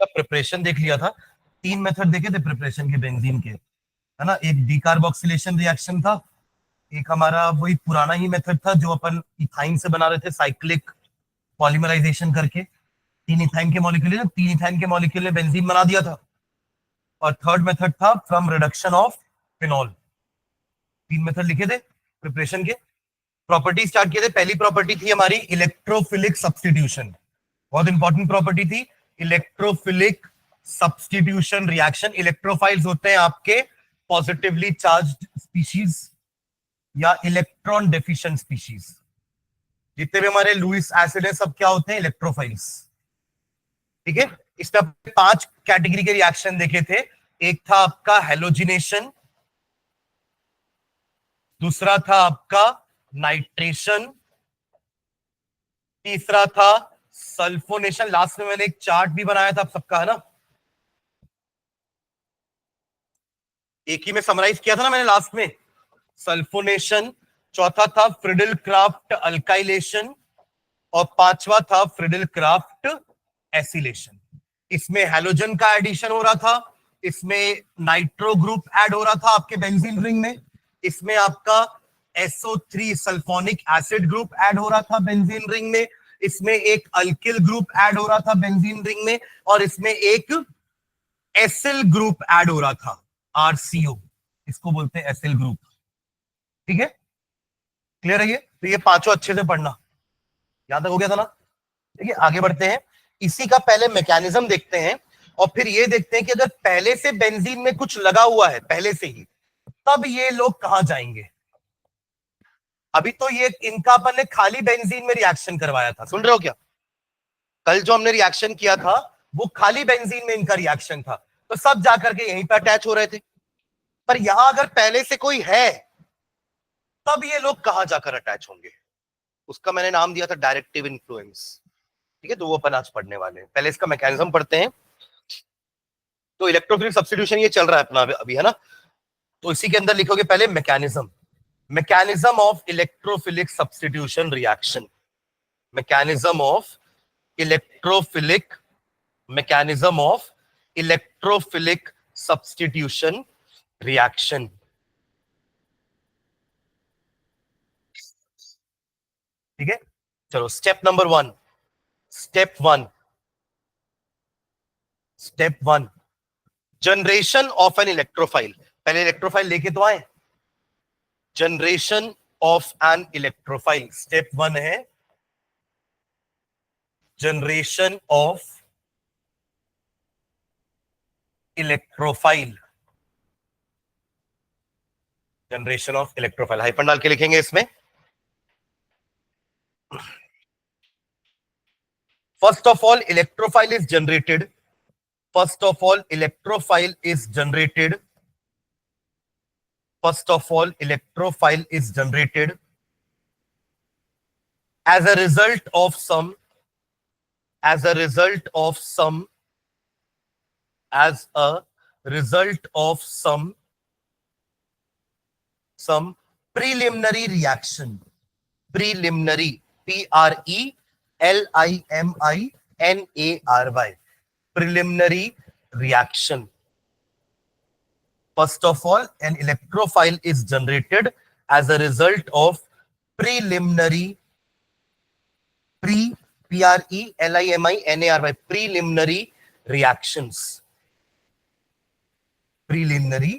का प्रिपरेशन देख लिया था, 3 मेथड देखे थे प्रिपरेशन के बेंजीन के, है ना। एक डीकार्बोक्सिलेशन रिएक्शन था, एक हमारा वही पुराना ही मेथड था जो अपन इथाइन से बना रहे थे, साइक्लिक पॉलीमराइजेशन करके 3 इथाइन के मॉलिक्यूल, 3 इथाइन के मॉलिक्यूल ने बेंजीन बना दिया था। और थर्ड मेथड था from reduction of phenol. 3 method लिखे थे प्रिपरेशन के। प्रॉपर्टी स्टार्ट किए थे। पहली प्रॉपर्टी थी हमारी इलेक्ट्रोफिलिक सब्स्टिट्यूशन, बहुत इंपॉर्टेंट प्रॉपर्टी थी, इलेक्ट्रोफिलिक सब्स्टिट्यूशन रिएक्शन। इलेक्ट्रोफाइल्स होते हैं आपके पॉजिटिवली चार्ज्ड स्पीशीज या इलेक्ट्रॉन डेफिशिएंट स्पीशीज। जितने भी हमारे लुइस एसिड है सब क्या होते हैं, इलेक्ट्रोफाइल्स। ठीक है, इसमें 5 कैटेगरी के रिएक्शन देखे थे। एक था आपका हेलोजिनेशन, दूसरा था आपका नाइट्रेशन, तीसरा था सल्फोनेशन। लास्ट में मैंने एक चार्ट भी बनाया था आप सबका, है ना, एक ही में समराइज किया था ना मैंने लास्ट में, सल्फोनेशन। चौथा था फ्रिडल क्राफ्ट अल्काइलेशन और पांचवा था फ्रिडल क्राफ्ट एसिलेशन। इसमें हैलोजन का एडिशन हो रहा था, इसमें नाइट्रो ग्रुप ऐड हो रहा था आपके बेंजीन रिंग में, इसमें आपका SO3 sulphonic acid group add हो रहा था बेंजीन रिंग में, इसमें एक अल्किल ग्रुप ऐड हो रहा था बेंजीन रिंग में, और इसमें एक एसिल ग्रुप ऐड हो रहा था, RCO, इसको बोलते हैं एसिल ग्रुप। ठीक है, क्लियर है ये? तो ये पांचों अच्छे से पढ़ना, याद हो गया था ना। ठीक है, आगे बढ़ते हैं। इसी का पहले मैकेनिज्म देखते हैं और फिर ये देखते हैं कि अगर पहले से बेंजीन में कुछ लगा हुआ है पहले से ही, तब ये लोग कहां जाएंगे। अभी तो ये इनका अपन ने खाली बेंजीन में रिएक्शन करवाया था, सुन रहे हो क्या? कल जो हमने रिएक्शन किया था वो खाली बेंजीन में इनका रिएक्शन था, तो सब जाकर के यहीं पर अटैच हो रहे थे। पर यहां अगर पहले से कोई है तब ये लोग कहां जाकर अटैच होंगे, उसका मैंने नाम दिया था डायरेक्टिव इन्फ्लुएंस। ठीक है, तो वो अपन आज पढ़ने वाले हैं। पहले इसका मैकेनिज्म पढ़ते हैं। तो इलेक्ट्रोफिलिक सब्स्टिट्यूशन ये चल रहा है अपना अभी, है ना। तो इसी के अंदर लिखोगे पहले mechanism, mechanism of electrophilic substitution reaction, mechanism of electrophilic, mechanism of electrophilic substitution reaction. ठीक है, चलो step number 1, step 1, step 1, generation of an electrophile. पहले इलेक्ट्रोफाइल लेके तो आए, generation of an electrophile. Step 1 है generation of electrophile, generation of electrophile hyphen डाल के लिखेंगे इसमें। First of all electrophile is generated, first of all electrophile is generated, first of all electrophile is generated as a result of some, as a result of some, as a result of some preliminary reaction, preliminary, PRELIMINARY, preliminary reaction. First of all, an electrophile is generated as a result of preliminary, PRELIMINARY, preliminary reactions, preliminary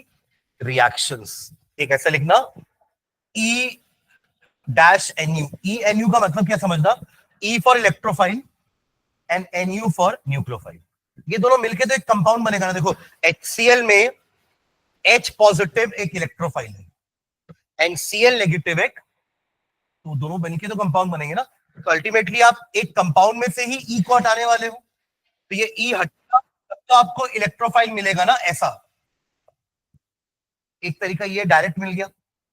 reactions। एक ऐसा लिखना E-NU, E-NU का मतलब क्या समझना, E for electrophile and NU for nucleophile. ये दोनों मिलके तो एक कंपाउंड बनेगा ना। देखो HCl में H पॉजिटिव एक इलेक्ट्रोफाइल है, NCl नेगेटिव एक, तो दोनों बनके तो कंपाउंड बनेंगे ना। तो अल्टीमेटली आप एक कंपाउंड में से ही E को हटाने वाले हो, तो ये E हटेगा तो आपको इलेक्ट्रोफाइल मिलेगा ना। ऐसा एक तरीका ये डायरेक्ट मिल गया,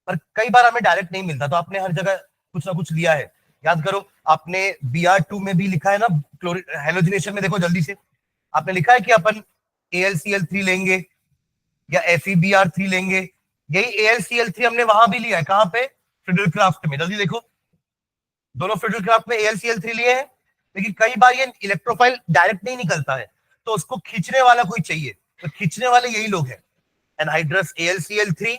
पर कई बार हमें डायरेक्ट नहीं मिलता, तो आपने हर जगह कुछ ना कुछ लिया है। याद करो, आपने Br2 में भी लिखा है ना, हेलोजिनेशन में देखो जल्दी से, आपने लिखा है कि अपन AlCl3 लेंगे या FeBr3 लेंगे। यही AlCl3 हमने वहां भी लिया है, कहां पे, फ्रिडल क्राफ्ट में। जल्दी देखो, दोनों फ्रिडल क्राफ्ट में AlCl3 लिए हैं, लेकिन कई बार ये इलेक्ट्रोफाइल डायरेक्ट नहीं निकलता है, तो उसको खींचने वाला कोई चाहिए, तो खींचने वाले यही लोग हैं, एनहाइड्रस AlCl3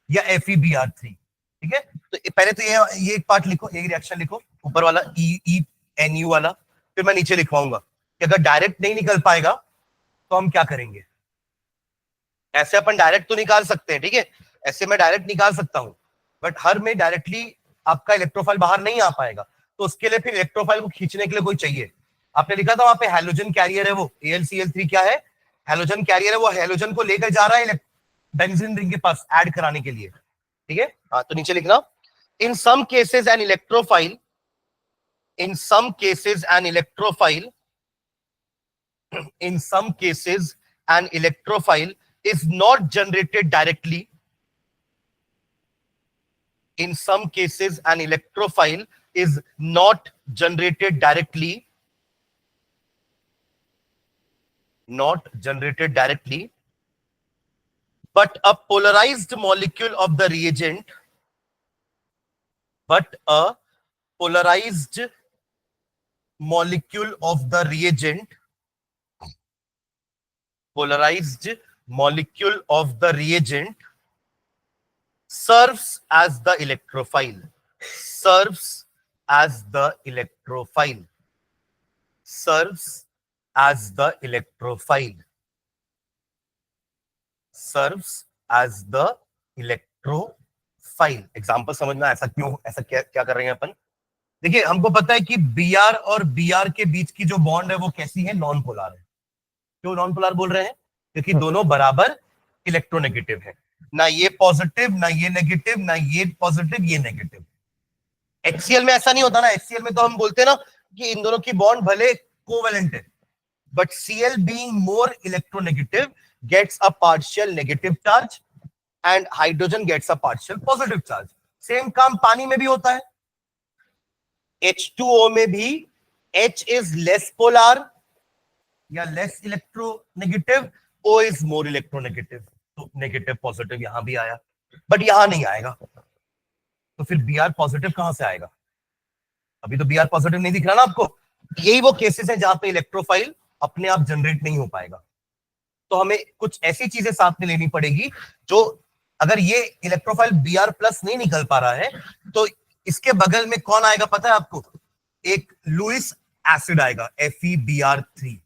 या FeBr3। ठीक है, तो पहले तो ये एक पार्ट लिखो, ये रिएक्शन लिखो, ऊपर वाला ENU वाला, फिर मैं नीचे लिखवाऊंगा कि अगर डायरेक्ट नहीं निकल पाएगा तो हम क्या करेंगे। ऐसे अपन डायरेक्ट तो निकाल सकते हैं, ठीक है, ऐसे मैं डायरेक्ट निकाल सकता हूं, बट हर में डायरेक्टली आपका इलेक्ट्रोफाइल बाहर नहीं आ पाएगा, तो उसके लिए फिर इलेक्ट्रोफाइल को खींचने के लिए कोई चाहिए। आपने लिखा था वहां पे हैलोजन कैरियर है, वो AlCl3 क्या है, हैलोजन कैरियर है, वो हैलोजन को लेकर जा रहा है बेंजीन रिंग के पास ऐड कराने के लिए। ठीक है, हाँ, तो नीचे लिखना, in some cases an electrophile, in some cases an electrophile is not generated directly. In some cases an electrophile is not generated directly, but a polarized molecule of the reagent, serves as the electrophile, serves as the electrophile. Example समझना, ऐसा क्यों, ऐसा क्या कर रहे हैं अपन। देखिए, हमको पता है कि Br और Br के बीच की जो बॉन्ड है वो कैसी है, नॉन पोलर है। क्यों नॉन पोलर बोल रहे हैं, क्योंकि दोनों बराबर इलेक्ट्रोनेगेटिव है, ना ये पॉजिटिव ना ये नेगेटिव, ना ये पॉजिटिव ये नेगेटिव। HCl में ऐसा नहीं होता ना, HCl में तो हम बोलते हैं ना कि इन दोनों की बॉन्ड भले कोवेलेंट है, but Cl being more electronegative gets a partial negative charge and hydrogen gets a partial positive charge. Same काम पानी में भी होता है, H2O में भी H is less polar या less electronegative, O is more electronegative, तो नेगेटिव पॉजिटिव यहां भी आया, बट यहां नहीं आएगा, तो फिर Br पॉजिटिव कहां से आएगा, अभी तो Br पॉजिटिव नहीं दिख रहा ना आपको। यही वो केसेस है जहां पे इलेक्ट्रोफाइल अपने आप जनरेट नहीं हो पाएगा, तो हमें कुछ ऐसी चीजें साथ में लेनी पड़ेगी जो, अगर ये इलेक्ट्रोफाइल Br प्लस नहीं निकल पा रहा है तो इसके बगल में कौन आएगा पता है आपको, एक लुइस एसिड आएगा, FeBr3।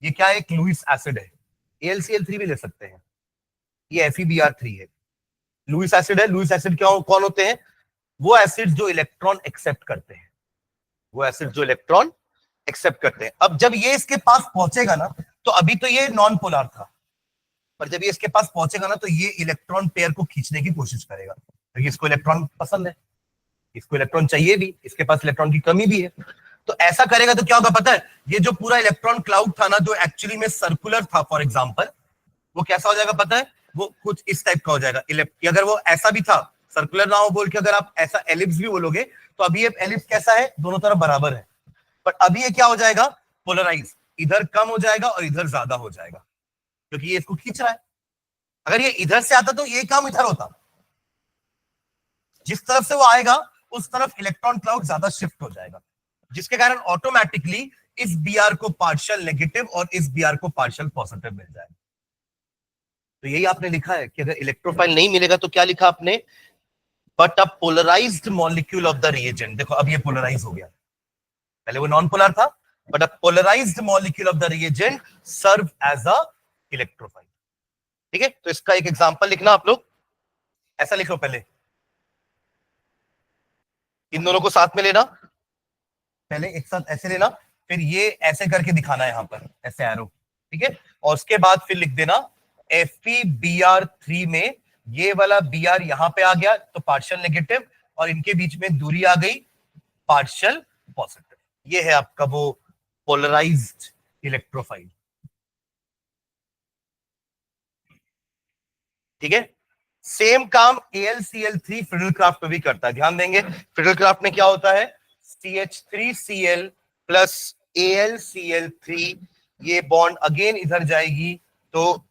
ये क्या है, एक लुइस एसिड है, AlCl3 भी ले सकते हैं, ये FeBr3 है, लुइस एसिड है। लुइस एसिड क्या, कौन होते हैं, वो एसिड जो इलेक्ट्रॉन एक्सेप्ट करते हैं, अब जब ये इसके पास पहुंचेगा ना, तो अभी तो ये नॉन पोलर था, पर जब ये इसके पास पहुंचेगा ना तो ये इलेक्ट्रॉन पेयर को खींचने की कोशिश करेगा, क्योंकि इसको इलेक्ट्रॉन पसंद है, इसको इलेक्ट्रॉन चाहिए भी, इसके पास इलेक्ट्रॉन की कमी भी है, तो ऐसा करेगा तो क्या होगा पता है, ये जो पूरा इलेक्ट्रॉन क्लाउड था ना, जो एक्चुअली में सर्कुलर था फॉर एग्जांपल, वो कैसा हो जाएगा पता है, वो कुछ इस टाइप का हो जाएगा। अगर वो ऐसा भी था, सर्कुलर ना हो बोल के अगर आप ऐसा एलिप्स भी बोलोगे, तो अभी ये एलिप्स कैसा है, दोनों तरफ बराबर है, पर अभी ये क्या हो जाएगा, पोलराइज, इधर कम हो जाएगा और इधर ज्यादा हो जाएगा, क्योंकि ये इसको खींच रहा है। अगर ये इधर से आता तो ये काम इधर होता, जिस तरफ से वो आएगा उस तरफ इलेक्ट्रॉन क्लाउड ज्यादा शिफ्ट हो जाएगा, जिसके कारण ऑटोमेटिकली इस Br को पार्शियल नेगेटिव और इस Br को पार्शियल पॉजिटिव मिल जाएगा। तो यही आपने लिखा है कि अगर इलेक्ट्रोफाइल नहीं मिलेगा तो क्या लिखा आपने, but a polarized molecule of the reagent. देखो अब ये पोलराइज हो गया, पहले वो नॉन पोलर था, but a polarized molecule of the reagent serve as a electrophile. ठीक है, तो इसका एक एग्जांपल लिखना आप लोग, ऐसा लिखो, पहले इन दोनों को साथ में लेना, पहले एक साथ ऐसे लेना, फिर ये ऐसे करके दिखाना है यहां पर, ऐसे एरो, ठीक है, और उसके बाद फिर लिख देना FeBr3 में ये वाला Br यहां पे आ गया तो पार्शियल नेगेटिव, और इनके बीच में दूरी आ गई पार्शियल पॉजिटिव। ये है आपका वो पोलराइज्ड इलेक्ट्रोफाइल। ठीक है, सेम काम AlCl3 फ्रिडलक्राफ्ट में भी करता है, ध्यान देंगे। फ्रिडलक्राफ्ट में क्या होता है, CH3Cl प्लस AlCl3, ये बॉन्ड अगेन इधर जाएगी, तो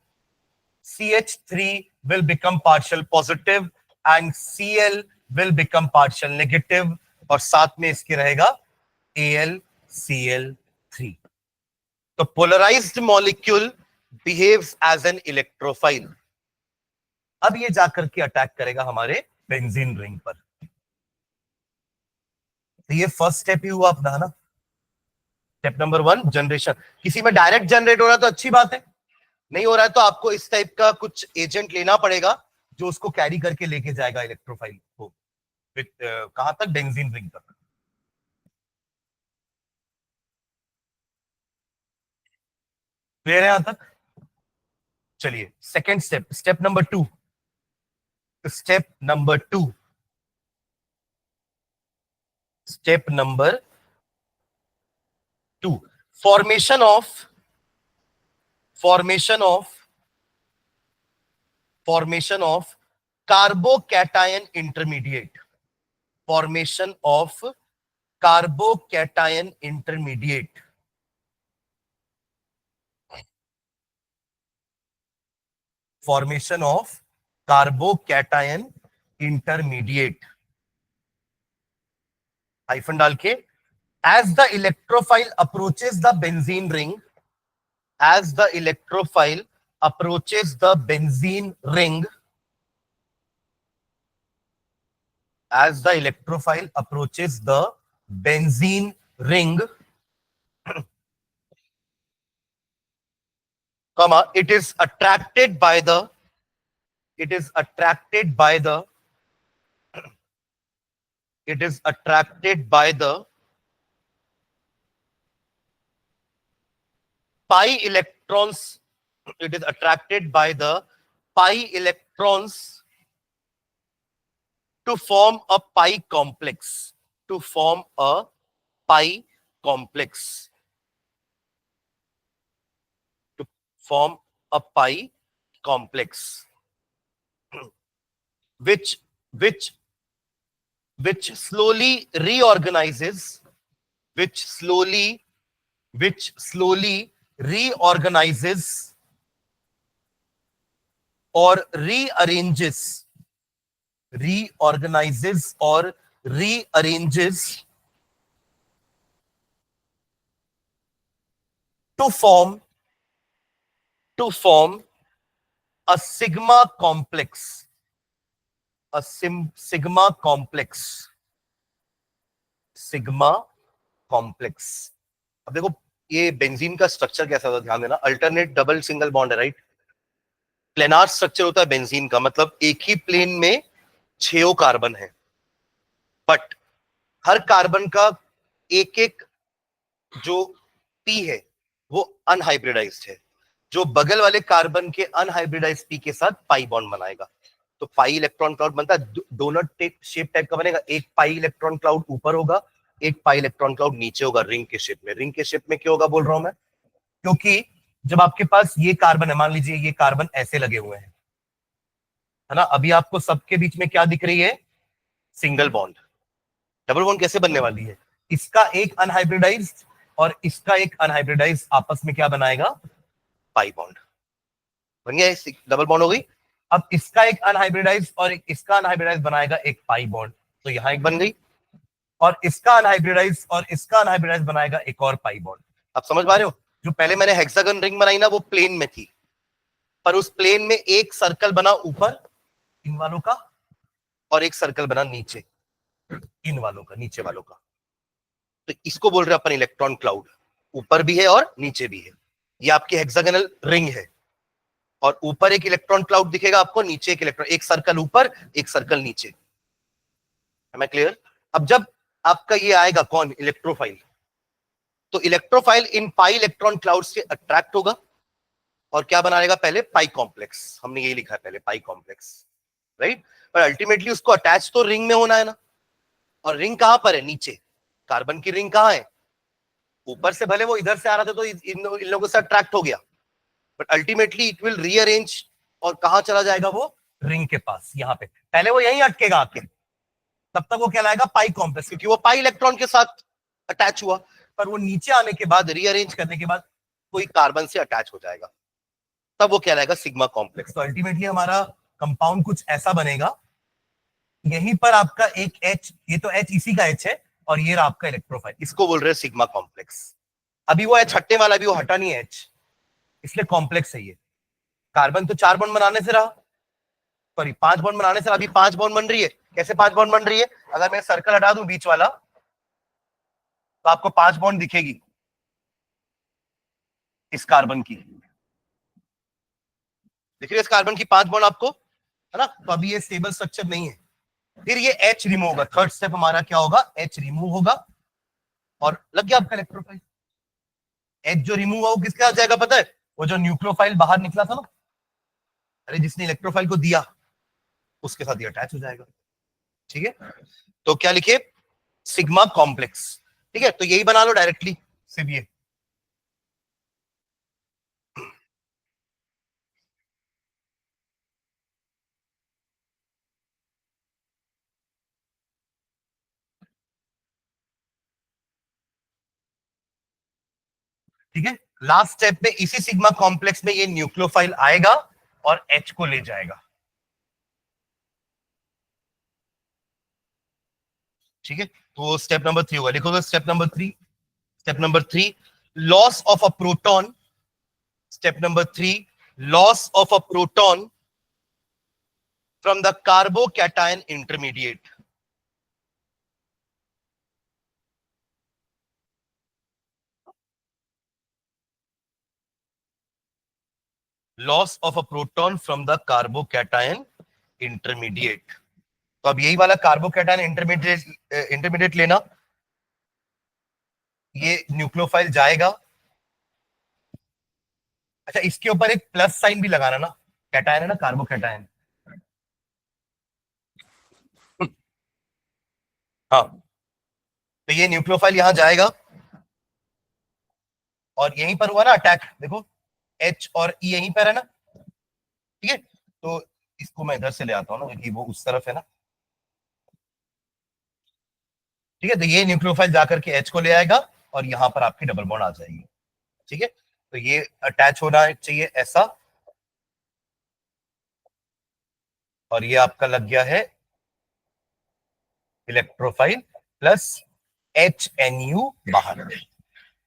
CH3 will become partial positive and Cl will become partial negative, और साथ में इसके रहेगा AlCl3। तो polarized molecule behaves as an electrophile. अब ये जाकर के अटैक करेगा हमारे बेंजीन रिंग पर। तो ये फर्स्ट स्टेप ही हुआ अपना, ना। Step number 1 generation. किसी में डायरेक्ट जनरेट हो रहा है तो अच्छी बात है, नहीं हो रहा है तो आपको इस टाइप का कुछ एजेंट लेना पड़ेगा जो उसको कैरी करके लेके जाएगा इलेक्ट्रोफाइल को कहां तक, बेंजीन रिंग तक। क्लियर है यहां तक? चलिए second step, step number 2। Step number 2, step number 2, formation of carbocation intermediate. Formation of carbocation intermediate. Formation of carbocation intermediate, hyphen डाल के, as the electrophile approaches the benzene ring, as the electrophile approaches the benzene ring, as the electrophile approaches the benzene ring, comma, it is attracted by the pi electrons, it is attracted by the pi electrons to form a pi complex, to form a pi complex, to form a pi complex, which slowly reorganizes, which slowly reorganizes or rearranges to form a sigma complex, sigma complex. अब देखो ये benzene का structure कैसा होता है, ध्यान देना। Alternate double single bond है, राइट। प्लेनार स्ट्रक्चर होता है बेंजीन का, मतलब एक ही प्लेन में 6 कार्बन है, बट हर कार्बन का एक एक जो पी है वो अनहाइब्रिडाइज्ड है। जो बगल वाले कार्बन के अनहाइब्रिडाइज्ड पी के साथ पाई बॉन्ड बनाएगा, तो पाई इलेक्ट्रॉन क्लाउड बनता है। डोनट शेप टाइप का बनेगा। एक पाई इलेक्ट्रॉन क्लाउड ऊपर होगा, एक पाई इलेक्ट्रॉन क्लाउड नीचे होगा, रिंग के शेप में। रिंग के शेप में क्यों होगा बोल रहा हूं मैं, क्योंकि जब आपके पास ये कार्बन है, मान लीजिए ये कार्बन ऐसे लगे हुए हैं, है ना, अभी आपको सबके बीच में क्या दिख रही है, सिंगल बॉन्ड। डबल बॉन्ड कैसे बनने वाली है, इसका एक अनहाइब्रिडाइज्ड और इसका एक अनहाइब्रिडाइज्ड आपस में क्या बनाएगा, पाई बॉन्ड बन गया, डबल बॉन्ड हो गई। अब इसका एक अनहाइब्रिडाइज्ड और इसका अनहाइब्रिडाइज्ड बनाएगा एक पाई बॉन्ड, तो यहां एक बन गई। और इसका अनहाइब्रिडाइज्ड और इसका अनहाइब्रिडाइज्ड बनाएगा एक और पाई बॉन्ड। आप समझ पा रहे हो? जो पहले मैंने हेक्सागन रिंग बनाई ना, वो प्लेन में थी, पर उस प्लेन में एक सर्कल बना ऊपर इन वालों का और एक सर्कल बना नीचे इन वालों का, नीचे वालों का। तो इसको बोल रहे हैं अपन इलेक्ट्रॉन क्लाउड। ऊपर भी है और नीचे भी है। ये आपकी हेक्सागोनल रिंग है और ऊपर एक इलेक्ट्रॉन क्लाउड दिखेगा आपको, नीचे एक इलेक्ट्रॉन, एक सर्कल ऊपर एक सर्कल नीचे। है मैं क्लियर? अब जब आपका ये आएगा कौन, इलेक्ट्रोफाइल, तो इलेक्ट्रोफाइल इन पाई इलेक्ट्रॉन क्लाउड से अट्रैक्ट होगा और क्या बनाएगा, पहले पाई कॉम्प्लेक्स। हमने यही लिखा है पहले, पाई कॉम्प्लेक्स, राइट। पर अल्टीमेटली उसको अटैच तो रिंग में होना है ना, और रिंग कहां पर है, नीचे। कार्बन की रिंग कहां है, ऊपर से। भले वो इधर से आ रहा था तो इन लोगों से अट्रैक्ट हो गया, but ultimately it will rearrange और कहां चला जाएगा वो, रिंग के पास, यहां पे। पहले वो यहीं अटकेगा आके, तब तक वो कहलाएगा पाई कॉम्प्लेक्स, क्योंकि वो पाई इलेक्ट्रॉन के साथ अटैच हुआ। पर वो नीचे आने के बाद, रीअरेंज करने के बाद, कोई कार्बन से अटैच हो जाएगा, तब वो कहलाएगा सिग्मा कॉम्प्लेक्स। तो अल्टीमेटली हमारा कंपाउंड कुछ ऐसा बनेगा। यहीं पर आपका एक H, ये तो H इसी का H है, और ये रहा आपका इलेक्ट्रोफाइल, इसको बोल रहे हैं सिग्मा कॉम्प्लेक्स। अभी वो एच हटने वाला, अभी वो हटा नहीं है एच, इसलिए कॉम्प्लेक्स है ये। कार्बन तो 4 बॉन्ड बनाने से रहा, सॉरी 5 बॉन्ड बनाने से अभी 5 बॉन्ड बन रही है। कैसे 5 बॉन्ड बन रही है? अगर मैं सर्कल हटा दूं बीच वाला तो आपको 5 बॉन्ड दिखेगी इस कार्बन की, दिख रही है इस कार्बन की 5 बॉन्ड आपको, है ना? तो अभी ये स्टेबल स्ट्रक्चर नहीं है। फिर ये H रिमूव होगा, थर्ड स्टेप हमारा क्या होगा? H रिमूव होगा और लग गया आपका इलेक्ट्रोफाइल। H जो रिमूव हुआ वो किसके साथ जाएगा पता है? वो जो न्यूक्लियोफाइल बाहर निकला था ना, अरे जिसने इलेक्ट्रोफाइल को दिया, उसके साथ ये अटैच हो जाएगा। ठीक है, तो क्या लिखे? Sigma complex. ठीक है, तो यही बना लो डायरेक्टली सिर्फ ये। ठीक है, लास्ट स्टेप में इसी सिग्मा कॉम्प्लेक्स में ये न्यूक्लियोफाइल आएगा और H को ले जाएगा। ठीक है, तो स्टेप नंबर 3 होगा, लिखोगे step number 3। Step number 3, loss of a proton. Step number 3, loss of a proton from the carbocation intermediate. Loss of a proton from the carbocation intermediate. तो अब यही वाला कार्बोकैटायन इंटरमीडिएट इंटरमीडिएट लेना, ये nucleophile जाएगा। अच्छा, इसके ऊपर एक प्लस साइन भी लगाना ना, कैटायन है ना कार्बोकैटायन। हाँ, तो ये न्यूक्लियोफाइल यहां जाएगा और यहीं पर हुआ ना अटैक, देखो H और E यहीं पर है ना। ठीक है, तो इसको मैं इधर से ले आता हूँ ना, क्योंकि वो उस तरफ है ना। ठीक है, तो ये न्यूक्लियोफाइल जाकर के H को ले आएगा और यहां पर आपकी डबल बॉन्ड आ जाएगी। ठीक है, तो ये अटैच होना चाहिए ऐसा, और ये आपका लग गया है इलेक्ट्रोफाइल प्लस HNU बाहर।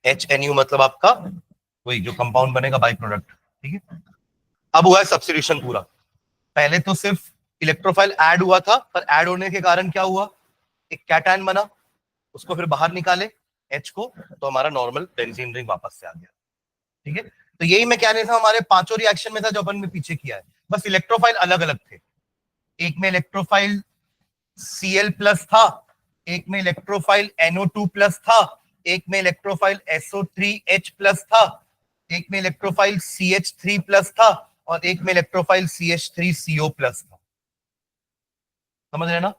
HNU मतलब आपका वही जो कंपाउंड बनेगा बाई प्रोडक्ट। ठीक है, अब हुआ है सब्स्टिट्यूशन पूरा। पहले तो सिर्फ इलेक्ट्रोफाइल ऐड हुआ था, पर ऐड होने के कारण क्या हुआ? एक कैटायन बना, उसको फिर बाहर निकाले H को, तो हमारा नॉर्मल बेंजीन रिंग वापस से आ गया। ठीक है, तो यही मैकेनिज्म हमारे पांचों रिएक्शन में था जो अपन ने पीछे किया है, बस इलेक्ट्रोफाइल अलग अलग थे। एक में इलेक्ट्रोफाइल Cl प्लस था, एक में इलेक्ट्रोफाइल NO2 प्लस था, एक में इलेक्ट्रोफाइल SO3H प्लस था, एक में इलेक्ट्रोफाइल CH3 प्लस था और एक में इलेक्ट्रोफाइल CH3CO प्लस था। समझ रहे ना?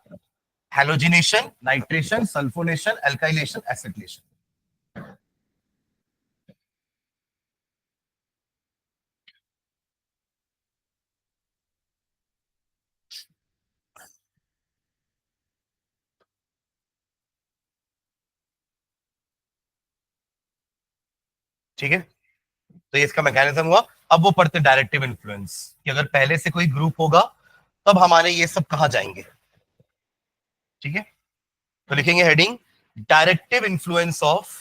Halogenation, nitration, sulphonation, alkylation, acetylation. ठीक है, तो ये इसका मैकेनिज्म हुआ। अब वो पढ़ते डायरेक्टिव इन्फ्लुएंस, कि अगर पहले से कोई ग्रुप होगा तब हमारे ये सब कहां जाएंगे। ठीक है, तो लिखेंगे heading directive influence of,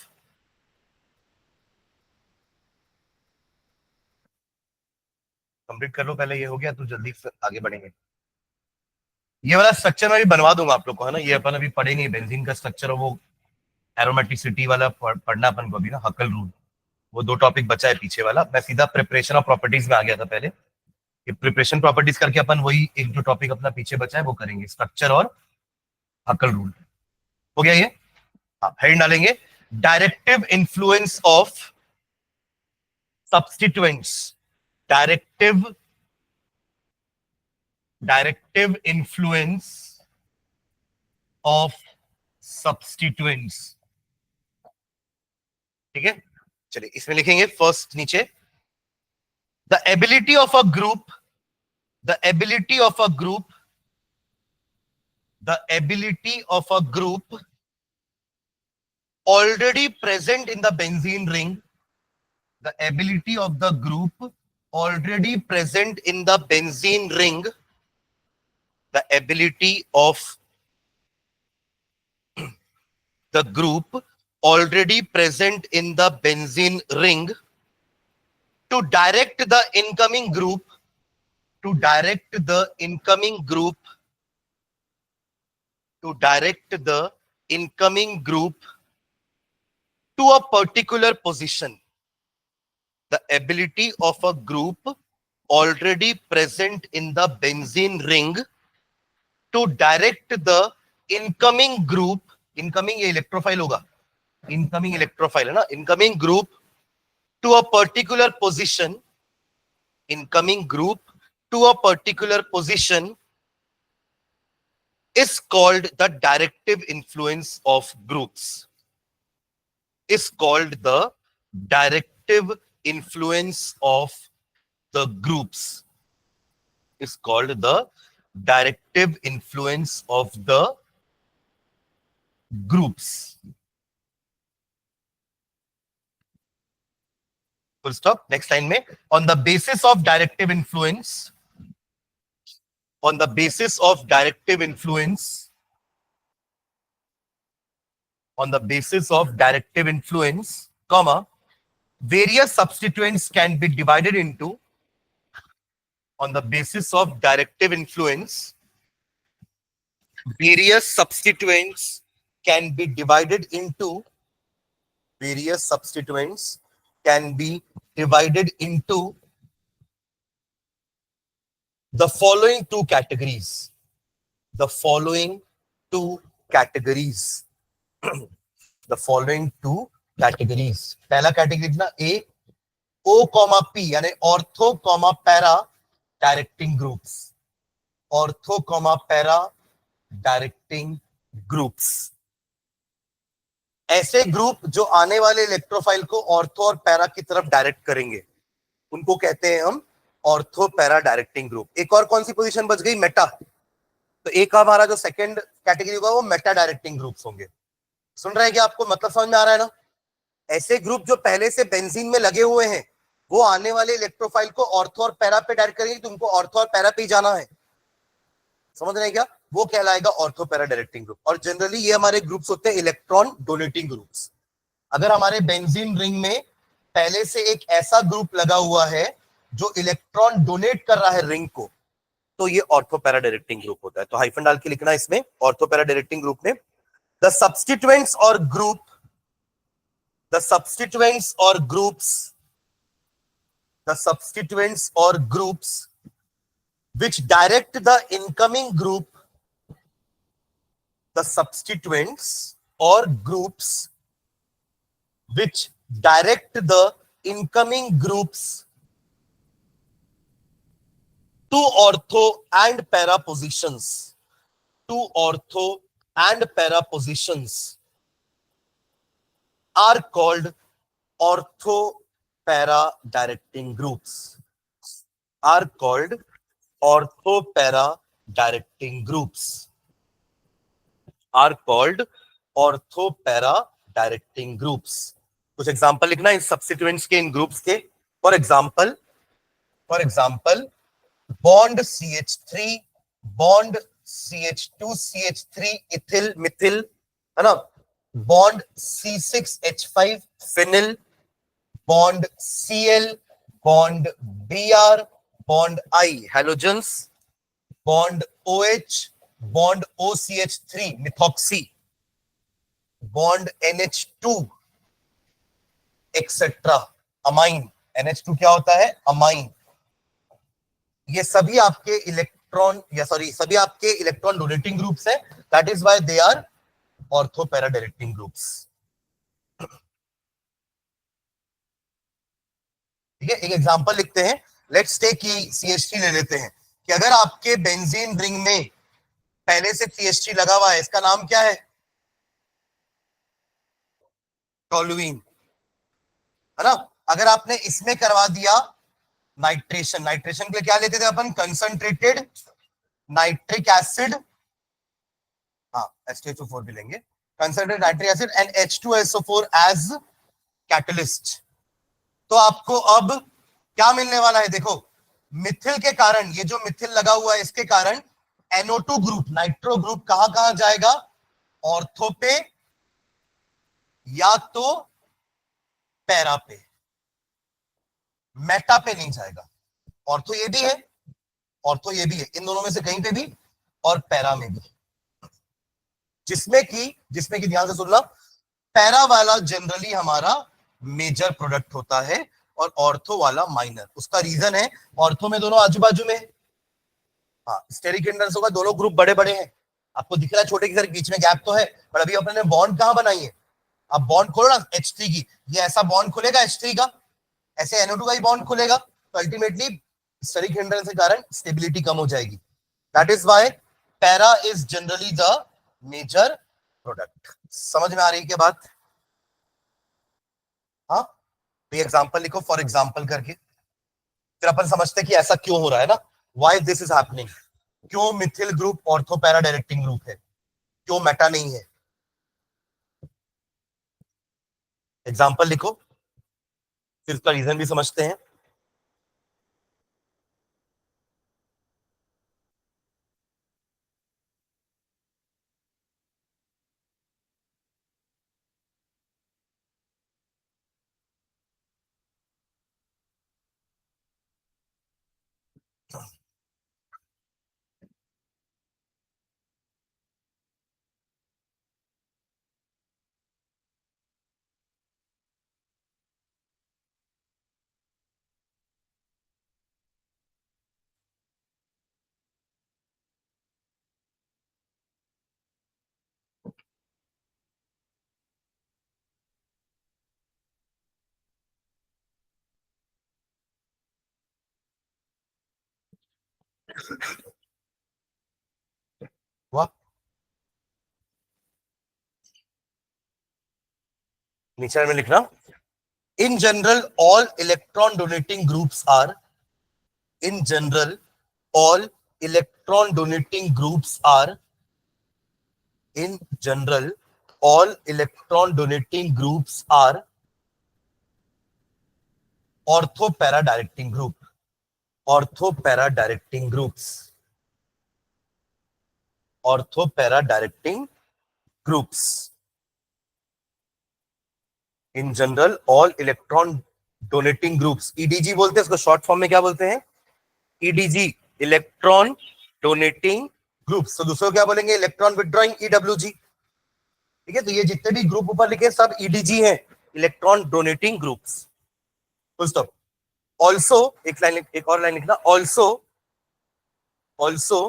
complete कर लो पहले, ये हो गया तो जल्दी से आगे बढ़ेंगे। ये वाला स्ट्रक्चर मैं भी बनवा दूंगा आप लोग को, है ना? ये अपन अभी पढ़ेंगे बेंजीन का स्ट्रक्चर और वो एरोमेटिसिटी वाला पढ़ना अपन को अभी ना, हकल रूल। वो दो टॉपिक बचा है पीछे वाला, मैं सीधा प्रिपरेशन ऑफ प्रॉपर्टीज में आ गया था पहले। ये प्रिपरेशन प्रॉपर्टीज करके अपन वही एक जो टॉपिक अपना पीछे बचा है वो करेंगे, स्ट्रक्चर और हकल रूल। हो गया ये? हेड डालेंगे directive influence of substituents. Directive directive influence of substituents. ठीक है, चलिए इसमें लिखेंगे फर्स्ट नीचे, the ability of a group, the ability of a group, the ability of a group already present in the benzene ring, the ability of the group already present in the benzene ring, the ability of the group already present in the benzene ring to direct the incoming group to direct the incoming group to a particular position. The ability of a group already present in the benzene ring to direct the incoming group, incoming ये electrophile होगा, incoming electrophile है ना, incoming group to a particular position, incoming group to a particular position is called the directive influence of groups. Is called the directive influence of the groups. Is called the directive influence of the groups. Full stop. Next line में, on the basis of directive influence, on the basis of directive influence, on the basis of directive influence, comma, various substituents can be divided into, on the basis of directive influence, various substituents can be divided into, various substituents can be divided into the following two categories. The following two categories. The following two categories. पहला category ना A, O, P यानी ortho para directing groups. Ortho para directing groups. ऐसे group जो आने वाले electrophile को ortho और para की तरफ डायरेक्ट करेंगे, उनको कहते हैं हम ऑर्थो पैरा डायरेक्टिंग ग्रुप. एक और कौन सी पोजीशन बच गई? मेटा. तो एक हमारा जो सेकंड कैटेगरी होगा वो मेटा डायरेक्टिंग ग्रुप्स होंगे. सुन रहे हैं क्या? आपको मतलब समझ में आ रहा है ना? ऐसे ग्रुप जो पहले से बेंजीन में लगे हुए हैं वो आने वाले इलेक्ट्रोफाइल को ऑर्थो और पैरा पे डायरेक्ट करेंगे, तो उनको ऑर्थो और पैरा पे ही जाना है. समझ रहे हैं क्या? वो कहलाएगा ऑर्थो पैरा डायरेक्टिंग ग्रुप. और जनरली ये हमारे ग्रुप्स होते हैं इलेक्ट्रॉन डोनेटिंग ग्रुप्स. अगर हमारे बेंजीन रिंग में पहले से एक ऐसा ग्रुप लगा हुआ है जो इलेक्ट्रॉन डोनेट कर रहा है रिंग को, तो ये ऑर्थो पैरा डायरेक्टिंग ग्रुप होता है. तो हाइफन डाल के लिखना इसमें ऑर्थो पैरा डायरेक्टिंग ग्रुप में the substituents or group, the substituents or groups, the substituents or groups which direct the incoming group, the substituents or groups which direct the incoming groups to ortho and para positions, to ortho and para positions are called ortho para directing groups. Are called ortho para directing groups. Are called ortho para directing groups. कुछ example लिखना इन substituents के, इन groups के. For example bond CH3, bond CH2 CH3 ethyl Mithil, है ना. Bond C6H5 phenyl, bond Cl, bond Br, bond I halogens, bond OH, bond OCH3 methoxy, bond NH2 etcetera amine. NH2 क्या होता है? Amine. ये सभी आपके सभी आपके इलेक्ट्रॉन डोनेटिंग ग्रुप्स हैं. That is why they are ortho para directing groups. ठीक है, एक एग्जांपल लिखते हैं. लेट्स टेक CH3 ले लेते हैं कि अगर आपके बेंजीन रिंग में पहले से CH3 लगा हुआ है, इसका नाम क्या है? टोलुइन, है ना. अगर आपने इसमें करवा दिया नाइट्रेशन, नाइट्रेशन के लिए क्या लेते थे अपन? कंसंट्रेटेड नाइट्रिक एसिड, हाँ H2SO4 भी लेंगे, concentrated nitric acid and H2SO4 as catalyst. तो आपको अब क्या मिलने वाला है? देखो, मिथिल के कारण, ये जो मिथिल लगा हुआ है इसके कारण NO2 ग्रुप, नाइट्रो ग्रुप कहां जाएगा? ऑर्थो पे या तो पैरा पे, मेटा पे नहीं जाएगा। ऑर्थो ये भी है, ऑर्थो ये भी है, इन दोनों में से कहीं पे भी, और पैरा में भी। जिसमें कि ध्यान से सुनना, पैरा वाला जनरली हमारा मेजर प्रोडक्ट होता है और ऑर्थो वाला माइनर। उसका रीजन है, ऑर्थो में दोनों आजू बाजू में, हाँ स्टेरिक हिंड्रेंस होगा, दोनों ग्रुप बड़े बड़े हैं। आपको दिख रहा है छोटे की तरह, बीच में गैप तो है, पर अभी अपने बॉन्ड कहां बनाई है? अब बॉन्ड खोलो ना H3 की, ये ऐसा बॉन्ड खुलेगा H3 का, ऐसे NO2 का ही बॉन्ड खुलेगा, तो अल्टीमेटली स्टेरिक हिंड्रेंस के कारण स्टेबिलिटी कम हो जाएगी। That is why para is generally the major product. समझ में आ रही है क्या बात? हाँ, तो एग्जांपल लिखो फॉर एग्जांपल करके, फिर अपन समझते हैं कि ऐसा क्यों हो रहा है ना, व्हाई दिस इज हैपनिंग। क्यों methyl group ortho para directing group है, क्यों मेटा नहीं है? एग्जांपल लिखो, फिर इसका रीजन भी समझते हैं। वाह, नीचे में लिखना, in general all electron donating groups are, in general all electron donating groups are, in general all electron donating groups are ortho para directing group, ortho para directing groups, ortho para directing groups। in general all electron donating groups, EDG बोलते हैं इसको, short form में क्या बोलते हैं? EDG, electron donating groups. तो दूसरों क्या बोलेंगे? Electron withdrawing, EWG। ठीक है, तो ये जितने भी ग्रुप ऊपर लिखे सब EDG है, electron donating groups. Full stop. Also, एक लाइन, एक और लाइन लिखना, also, also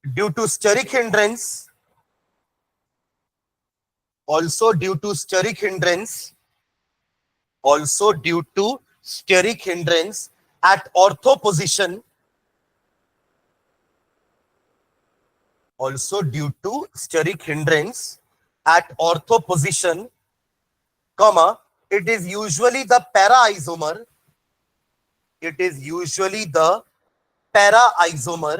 due to steric hindrance, also due to steric hindrance, also due to steric hindrance at ortho position, also due to steric hindrance at ortho position, comma, it is usually the para isomer, it is usually the para isomer,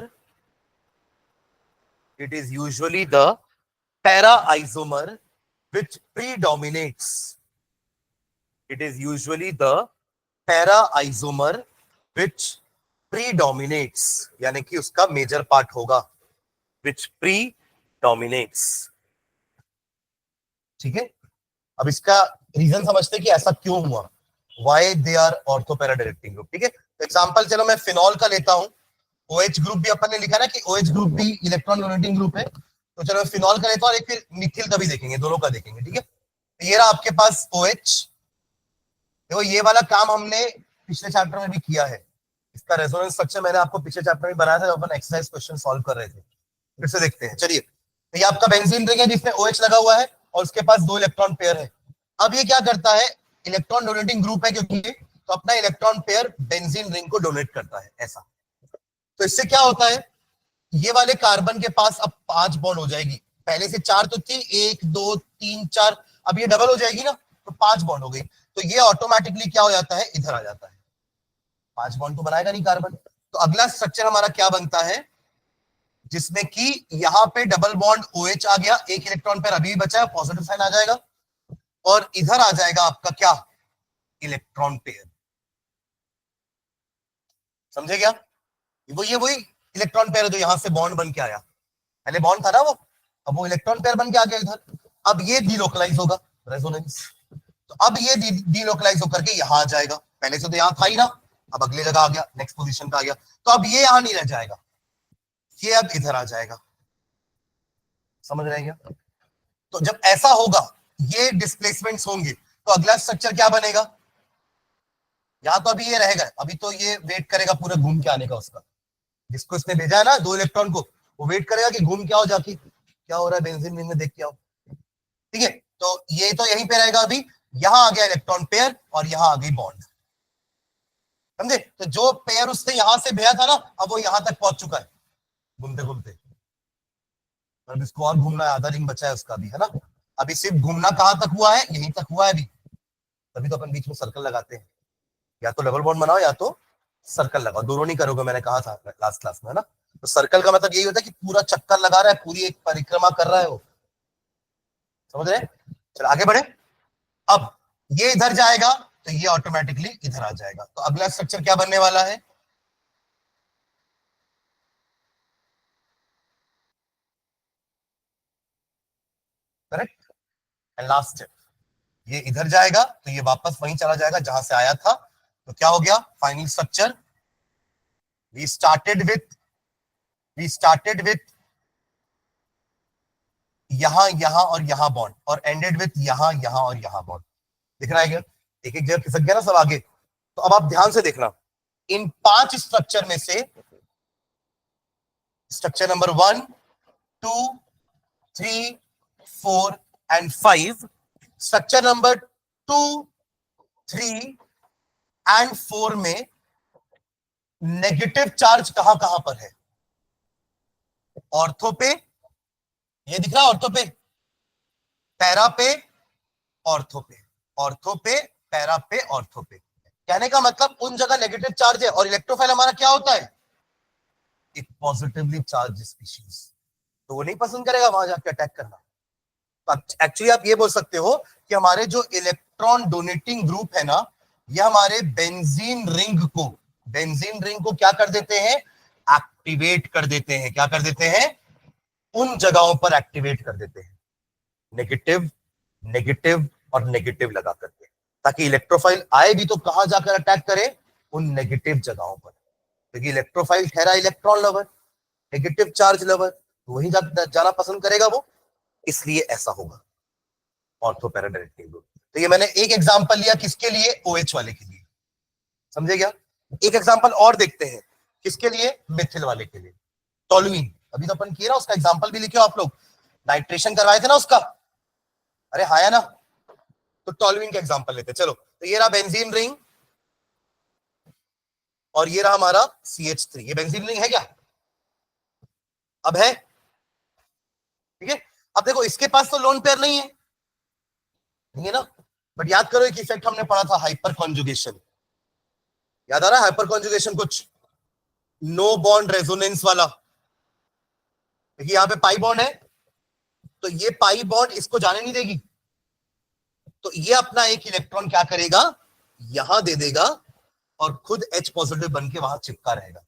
it is usually the para isomer which predominates, it is usually the para isomer which predominates, यानी कि उसका major part होगा, which predominates। ठीक है, अब इसका reason समझते हैं कि ऐसा क्यों हुआ, why they are ortho para directing group। ठीक है, एग्जांपल चलो मैं फिनॉल का लेता हूं, OH ग्रुप भी अपन ने लिखा ना कि OH ग्रुप भी इलेक्ट्रॉन डोनेटिंग ग्रुप है, तो चलो मैं फिनॉल का लेता हूं और एक फिर मिथिल का भी देखेंगे, दोनों का देखेंगे। ठीक है, तो ये रहा आपके पास OH। देखो ये वाला काम हमने पिछले चैप्टर में भी किया है, इसका रेजोनेंस स्ट्रक्चर मैंने आपको पिछले चैप्टर में बनाया था जब अपन एक्सरसाइज क्वेश्चन सॉल्व कर रहे थे। फिर से देखते हैं, चलिए। तो ये आपका बेंजीन रिंग है जिसमें OH लगा हुआ है और उसके पास 2 इलेक्ट्रॉन पेयर है। अब ये क्या करता है, इलेक्ट्रॉन डोनेटिंग ग्रुप है क्योंकि ये, तो अपना इलेक्ट्रॉन पेयर बेंजीन रिंग को डोनेट करता है ऐसा। तो इससे क्या होता है, ये वाले कार्बन के पास अब 5 बॉन्ड हो जाएगी, पहले से 4 तो थी, 1 2 3 4, अब ये डबल हो जाएगी ना, तो 5 बॉन्ड हो गई। तो ये ऑटोमेटिकली क्या हो जाता है, इधर आ जाता है, 5 बॉन्ड तो बनाएगा नहीं कार्बन। तो अगला स्ट्रक्चर हमारा क्या बनता है, जिसमें कि यहां पे डबल बॉन्ड OH आ गया, एक इलेक्ट्रॉन पेयर अभी भी बचा है, पॉजिटिव साइन आ जाएगा, और इधर आ जाएगा आपका क्या, इलेक्ट्रॉन पेयर। समझे क्या? वो ये वही इलेक्ट्रॉन पेयर है जो यहां से बॉन्ड बन के आया। पहले बॉन्ड था ना वो, अब वो इलेक्ट्रॉन पेयर बन के आ गया इधर। अब ये डीलोकलाइज होगा, रेजोनेंस। तो अब ये डीलोकलाइज होकर के यहां आ जाएगा, पहले से तो यहां था ही ना, अब अगले जगह आ गया, नेक्स्ट पोजीशन पे आ गया। तो अब ये यहां नहीं रह जाएगा, ये अब इधर आ जाएगा। समझ रहे हैं क्या? तो जब ऐसा होगा, ये डिस्प्लेसमेंट्स होंगे, तो अगला स्ट्रक्चर क्या बनेगा? यहां तो अभी ये रहेगा, अभी तो ये वेट करेगा पूरा घूम के आने का उसका, जिसको इसने भेजा है ना 2 इलेक्ट्रॉन को, वो वेट करेगा कि घूम के आओ, जाके क्या हो रहा है बेंजीन रिंग में देख के आओ। ठीक है, तो ये तो यहीं पे रहेगा अभी। यहां आ गया इलेक्ट्रॉन पेयर और यहां आ गई बॉन्ड, समझे? तो जो पेयर उसने यहां से भेजा था ना, अब वो यहां तक पहुंच चुका है घूमते घूमते। अब इसको और घूमना है, आधा रिंग बचा है उसका भी, है ना। अभी सिर्फ घूमना कहां तक हुआ है? यहीं तक हुआ है अभी। तभी तो अपन बीच में सर्कल लगाते हैं, या तो डबल बॉन्ड बनाओ या तो सर्कल लगाओ, दोनों नहीं करोगे, मैंने कहा था लास्ट क्लास में, है ना। तो सर्कल का मतलब यही होता है कि पूरा चक्कर लगा रहा है, पूरी एक परिक्रमा कर रहा है वो, समझ रहे? चलो आगे बढ़े। अब ये इधर जाएगा तो ये ऑटोमेटिकली इधर आ जाएगा। तो अगला स्ट्रक्चर क्या बनने वाला है? करेक्ट। एंड लास्ट स्टेप, ये इधर जाएगा तो ये वापस वहीं चला जाएगा जहां से आया था। तो क्या हो गया final structure? We started with यहां यहां और यहां बॉन्ड, और एंडेड विथ यहां यहां और यहां बॉन्ड। दिख रहा है क्या? एक एक जगह खिसक गया ना सब आगे। तो अब आप ध्यान से देखना, इन 5 स्ट्रक्चर में से structure number 1, 2, 3, 4 and 5, structure number 2, 3 and 4 में नेगेटिव चार्ज कहां कहां पर है? ऑर्थो पे, ये दिख रहा है ऑर्थो पे, पैरा पे, ऑर्थो पे, ऑर्थो पे, पैरा पे, ऑर्थो पे। कहने का मतलब उन जगह नेगेटिव चार्ज है, और इलेक्ट्रोफाइल हमारा क्या होता है? एक पॉजिटिवली चार्ज स्पीशीज। तो वो नहीं पसंद करेगा वहां जाके अटैक करना। तो एक्चुअली आप ये बोल सकते हो कि हमारे जो इलेक्ट्रॉन डोनेटिंग ग्रुप है ना, ये हमारे बेंजीन रिंग को क्या कर देते हैं? एक्टिवेट कर देते हैं। क्या कर देते हैं? उन जगहों पर एक्टिवेट कर देते हैं, नेगेटिव नेगेटिव और नेगेटिव लगा करके, ताकि इलेक्ट्रोफाइल आए भी तो कहां जाकर अटैक करे? उन नेगेटिव जगहों पर। क्योंकि इलेक्ट्रोफाइल ठहरा electron lover, negative charge lover, तो वहीं जाना पसंद करेगा वो, इसलिए ऐसा होगा ऑर्थो पैरा डायरेक्टिव ग्रुप। तो ये मैंने एक एग्जांपल लिया किसके लिए? OH वाले के लिए, समझे क्या? एक एग्जांपल और देखते हैं, किसके लिए? मिथिल वाले के लिए, टोलुइन। अभी तो अपन किया ना, उसका एग्जांपल भी लिखे आप लोग, नाइट्रेशन करवाए थे ना उसका, अरे हाँ या ना। तो टोलुइन का एग्जांपल लेते हैं। चलो, तो ये रहा बेंजीन रिंग और ये रहा हमारा CH3। ये बेंजीन रिंग है क्या? अब है, ठीक है। अब देखो इसके पास तो लोन पेयर नहीं है ना, बट याद करो एक इफेक्ट हमने पढ़ा था, हाइपर कॉन्जुगेशन। याद आ रहा है हाइपर कॉन्जुगेशन? कुछ नो बॉन्ड रेजोनेंस वाला। देखिए यहां पे पाई बॉन्ड है, तो ये पाई बॉन्ड इसको जाने नहीं देगी, तो ये अपना एक इलेक्ट्रॉन क्या करेगा? यहां दे देगा, और खुद H पॉजिटिव बन के वहां चिपका रहेगा,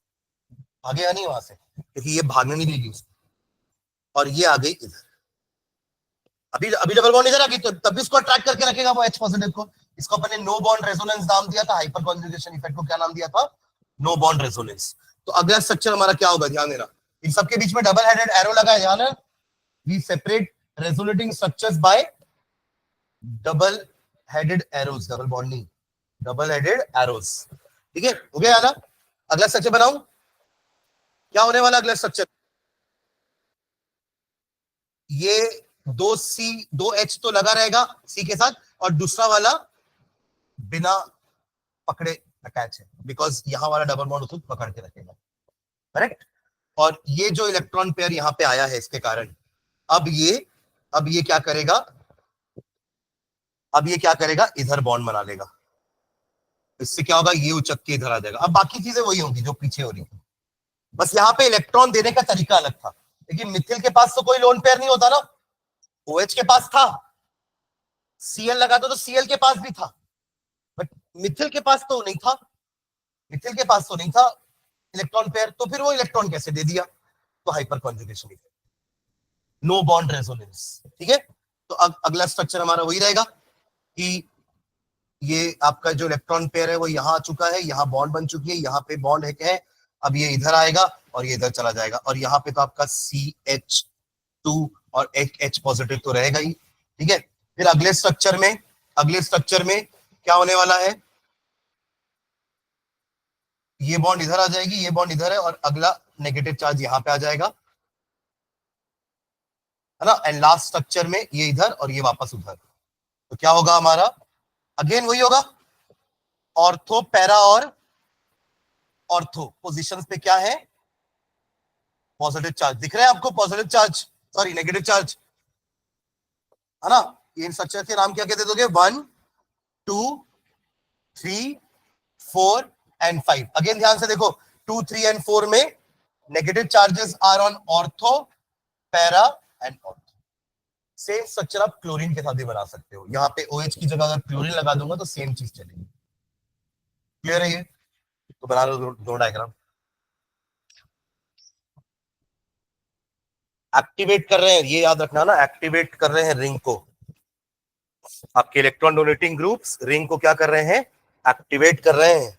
भागेगा नहीं वहां से, क्योंकि ये भागने नहीं देगी उसको। और ये आ गई इधर, अभी अभी डबल बॉन्ड इधर आ गई, तो तब भी इसको अट्रैक्ट करके रखेगा वो H पॉजिटिव को। इसको अपने नो बॉन्ड रेजोनेंस नाम दिया था, हाइपर कॉन्जुगेशन इफेक्ट को क्या नाम दिया था? No bond resonance. तो अगला स्ट्रक्चर हमारा क्या होगा? ध्यान देना, इन सबके बीच में डबल हेडेड एरो लगा है, ध्यान है। We separate resonating structures by double headed arrows, double bond नहीं, डबल हेडेड एरोज। ठीक है, हो गया ना? अगला स्ट्रक्चर बनाऊं? क्या होने वाला अगला स्ट्रक्चर? ये 2H तो लगा रहेगा C के साथ, और दूसरा वाला बिना पकड़े अटैच है, बिकॉज यहां वाला डबल बॉन्ड उसको पकड़ के रखेगा, करेक्ट। और ये जो इलेक्ट्रॉन पेयर यहां पे आया है इसके कारण, अब ये क्या करेगा? अब ये क्या करेगा? इधर बॉन्ड बना लेगा। इससे क्या होगा? ये उचक के इधर आ जाएगा। अब बाकी चीजें वही होंगी जो पीछे हो रही थी, बस यहाँ पे इलेक्ट्रॉन देने का तरीका अलग था। लेकिन मिथिल के पास तो कोई लोन पेयर नहीं होता ना, OH के पास था, Cl लगाता तो Cl के पास भी था, बट मिथिल के पास तो नहीं था, मिथिल के पास तो नहीं था इलेक्ट्रॉन पेयर, तो फिर वो इलेक्ट्रॉन कैसे दे दिया? तो hyperconjugation effect. No bond resonance. ठीक है, तो अगला स्ट्रक्चर हमारा वही रहेगा कि ये आपका जो इलेक्ट्रॉन पेयर है वो यहाँ आ चुका है, यहाँ बॉन्ड बन चुकी है, यहाँ पे बॉन्ड है, अब ये इधर आएगा और ये इधर चला जाएगा, और यहाँ पे तो आपका CH2 और एक H पॉजिटिव तो रहेगा ही। ठीक है, फिर अगले स्ट्रक्चर में क्या होने वाला है, ये बॉन्ड इधर आ जाएगी, ये बॉन्ड इधर है, और अगला नेगेटिव चार्ज यहाँ पे आ जाएगा, है ना। एंड लास्ट स्ट्रक्चर में ये इधर और ये वापस उधर, तो क्या होगा हमारा, अगेन वही होगा, ऑर्थो पैरा और ऑर्थो पोजिशंस पे क्या है, पॉजिटिव चार्ज दिख रहे हैं आपको, positive charge, sorry negative charge, है ना। ये स्ट्रक्चर के नाम क्या कहते दोगे, 1 2 3 4 एंड 5। अगेन ध्यान से देखो, 2 3 एंड 4 में negative charges are on ortho para and ortho. Same structure आप क्लोरीन के साथ भी बना सकते हो, यहाँ पे OH की जगह अगर क्लोरीन लगा दूंगा तो सेम चीज चलेगी। क्लियर है ये, तो बना लो दो डायग्राम। एक्टिवेट कर रहे हैं, ये याद रखना ना, एक्टिवेट कर रहे हैं रिंग को, आपके इलेक्ट्रॉन डोनेटिंग ग्रुप्स रिंग को क्या कर रहे हैं, एक्टिवेट कर रहे हैं।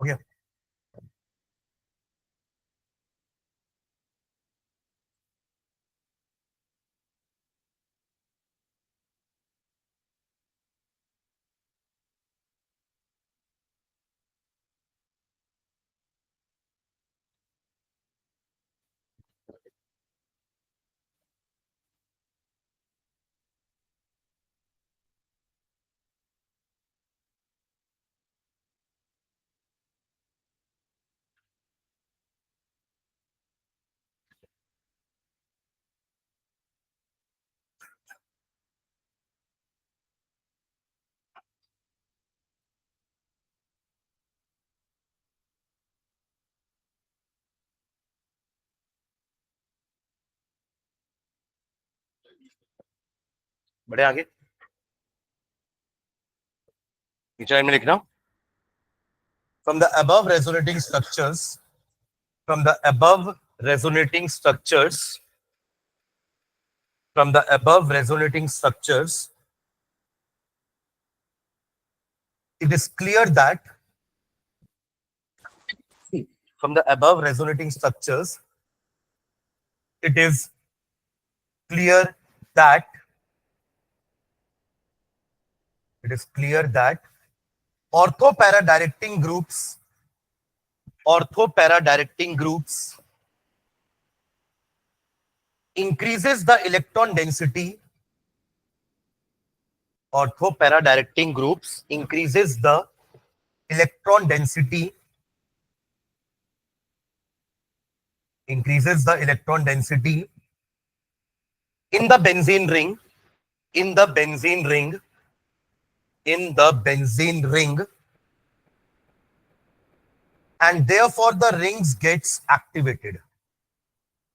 गया। बड़े आगे नीचे लाइन में लिखना, from the above resonating structures, from the above resonating structures, from the above resonating structures, it is clear that from the above resonating structures, it is clear that orthopara directing groups increases the electron density. Orthopara directing groups increases the electron density, increases the electron density in the benzene ring, in the benzene ring, in the benzene ring, and therefore the rings gets activated,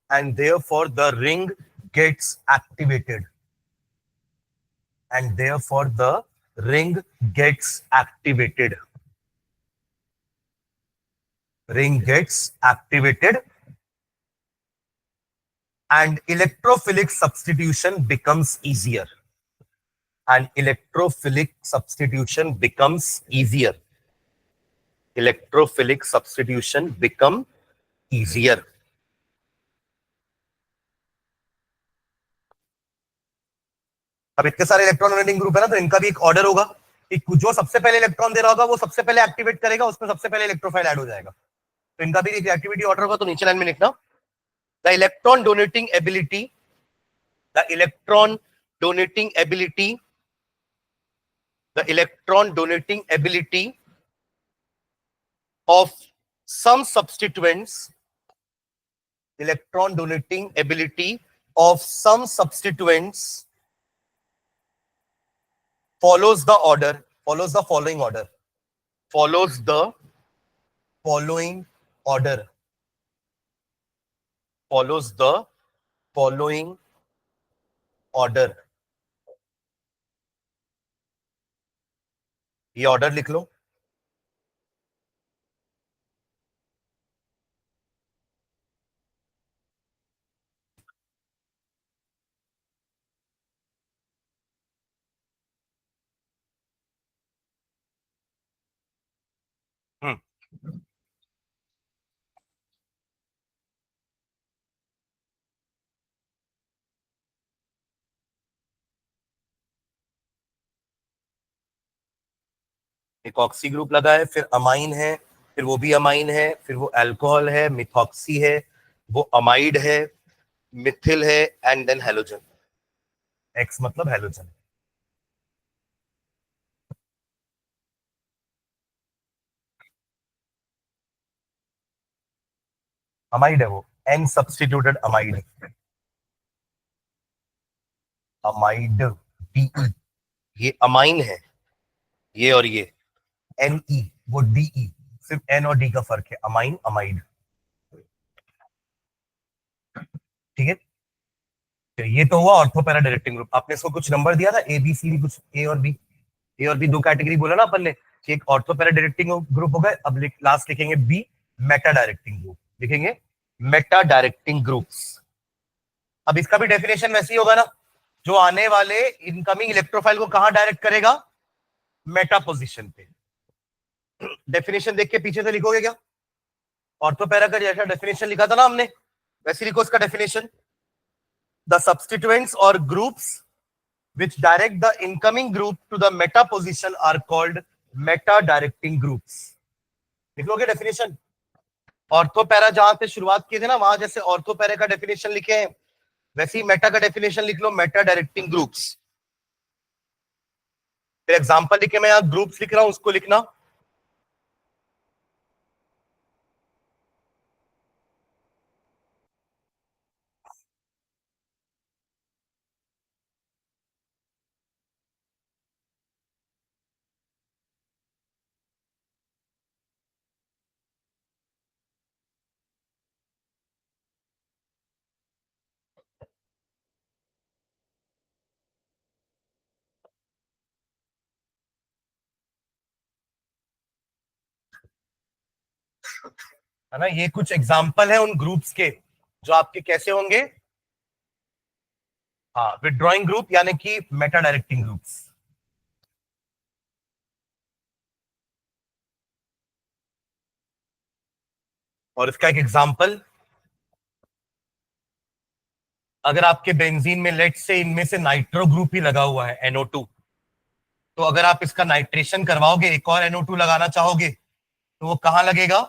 and therefore the ring gets activated, and therefore the ring gets activated, ring gets activated, and electrophilic substitution becomes easier, and electrophilic substitution becomes easier, electrophilic substitution become easier. अब इतने सारे electron donating group है ना, तो इनका भी एक order होगा कि जो सबसे पहले इलेक्ट्रॉन दे रहा होगा वो सबसे पहले एक्टिवेट करेगा, उसमें सबसे पहले इलेक्ट्रोफाइल ऐड हो जाएगा, तो इनका भी एक एक्टिविटी ऑर्डर होगा। तो नीचे लाइन में लिखना, the electron donating ability, the electron donating ability, the electron donating ability of some substituents, electron donating ability of some substituents follows the order, follows the following order, follows the following order, follows the following order. ये order लिख लो। एक oxy group लगा है, फिर amine है, फिर वो भी अमाइन है, फिर वो अल्कोहल है, मिथॉक्सी है, वो अमाइड है, मिथिल है, एंड देन हेलोजन। एक्स मतलब हेलोजन। अमाइड है वो, एन सब्स्टिट्यूटेड अमाइड, अमाइड डीई, ये अमाइन है, ये और ये एन ई, वो डीई, सिर्फ एन और डी का फर्क है, अमाइन अमाइड। ठीक है, तो ये तो हुआ ऑर्थोपैरा डायरेक्टिंग ग्रुप। आपने इसको कुछ नंबर दिया था, ए बी सी डी, कुछ ए और बी, ए और बी दो कैटेगरी बोला ना अपन ने कि एक ऑर्थोपैरा डायरेक्टिंग ग्रुप होगा। अब लास्ट लिखेंगे बी, मेटा डायरेक्टिंग ग्रुप, लिखेंगे मेटा डायरेक्टिंग ग्रुप्स। अब इसका भी डेफिनेशन वैसे ही होगा ना, जो आने वाले इनकमिंग इलेक्ट्रोफाइल को कहां डायरेक्ट करेगा, मेटा पोजीशन पे। डेफिनेशन देख के पीछे से लिखोगे क्या? ऑर्थोपैरा का जैसा डेफिनेशन लिखा था ना हमने, वैसे लिखो इसका डेफिनेशन। द सब्स्टिट्यूएंट्स और groups which direct the incoming group to the meta position are called meta directing groups. लिख लोगे डेफिनेशन? ऑर्थोपैरा जहां से शुरुआत की थी ना, वहां जैसे ऑर्थोपैरा का डेफिनेशन लिखे हैं, वैसे ही मेटा का डेफिनेशन लिख लो, मेटा डायरेक्टिंग ग्रुप्स। फिर एग्जांपल लिखे, मैं यहां ग्रुप्स लिख रहा हूं, उसको लिखना। है ना, ये कुछ एग्जांपल है उन ग्रुप्स के जो आपके कैसे होंगे, हाँ, विदड्रॉइंग ग्रुप यानी कि मेटा डायरेक्टिंग ग्रुप्स। और इसका एक एग्जांपल, अगर आपके बेंजीन में लेट से इनमें से नाइट्रो ग्रुप ही लगा हुआ है NO2, तो अगर आप इसका नाइट्रेशन करवाओगे, एक और NO2 लगाना चाहोगे, तो वो कहां लगेगा?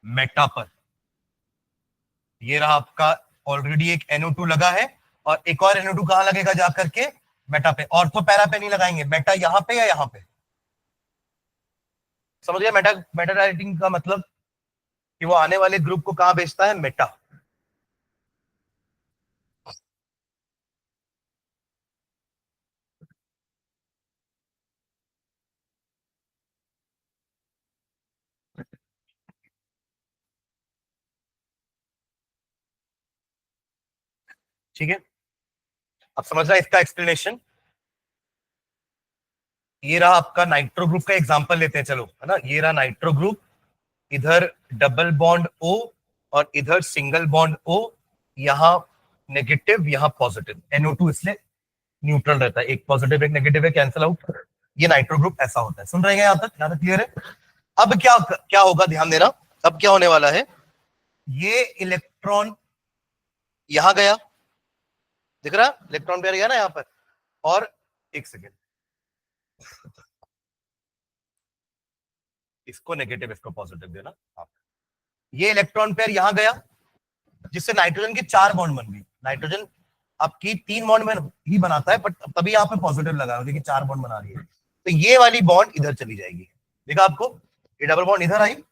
मेटा पर। ये रहा आपका, ऑलरेडी एक NO2 लगा है, और एक और NO2 कहां लगेगा जाकर के? मेटा पे। ऑर्थोपैरा पे नहीं लगाएंगे, मेटा यहां पे या यहां पे। समझ गया? मेटा मेटा डायरेक्टिंग का मतलब कि वो आने वाले ग्रुप को कहां भेजता है? मेटा। ठीक है, अब समझ रहा है इसका एक्सप्लेनेशन। ये रहा आपका नाइट्रो ग्रुप का एग्जांपल लेते हैं, चलो, है ना। ये रहा नाइट्रो ग्रुप, इधर डबल बॉन्ड O और इधर सिंगल बॉन्ड O, यहां नेगेटिव यहां पॉजिटिव, NO2 इसलिए न्यूट्रल रहता है, एक पॉजिटिव एक नेगेटिव है, कैंसिल आउट। ये नाइट्रो ग्रुप ऐसा होता है। सुन रहे हैं यहां तक? यहां तक क्लियर है? अब क्या क्या होगा, ध्यान देना। अब क्या होने वाला है, ये इलेक्ट्रॉन यहां गया, दिख रहा इलेक्ट्रॉन पेयर गया ना यहां पर, और एक सेकेंड, इसको नेगेटिव इसको पॉजिटिव देना। हाँ, ये इलेक्ट्रॉन पेयर यहां गया, जिससे नाइट्रोजन की 4 बॉन्ड बन गई। नाइट्रोजन आपकी 3 बॉन्ड में ही बनाता है, बट तभी यहाँ पे पॉजिटिव लगा, देखिए 4 बॉन्ड बना रही है, तो ये वाली बॉन्ड इधर चली जाएगी। देखा आपको, ये डबल बॉन्ड इधर आई,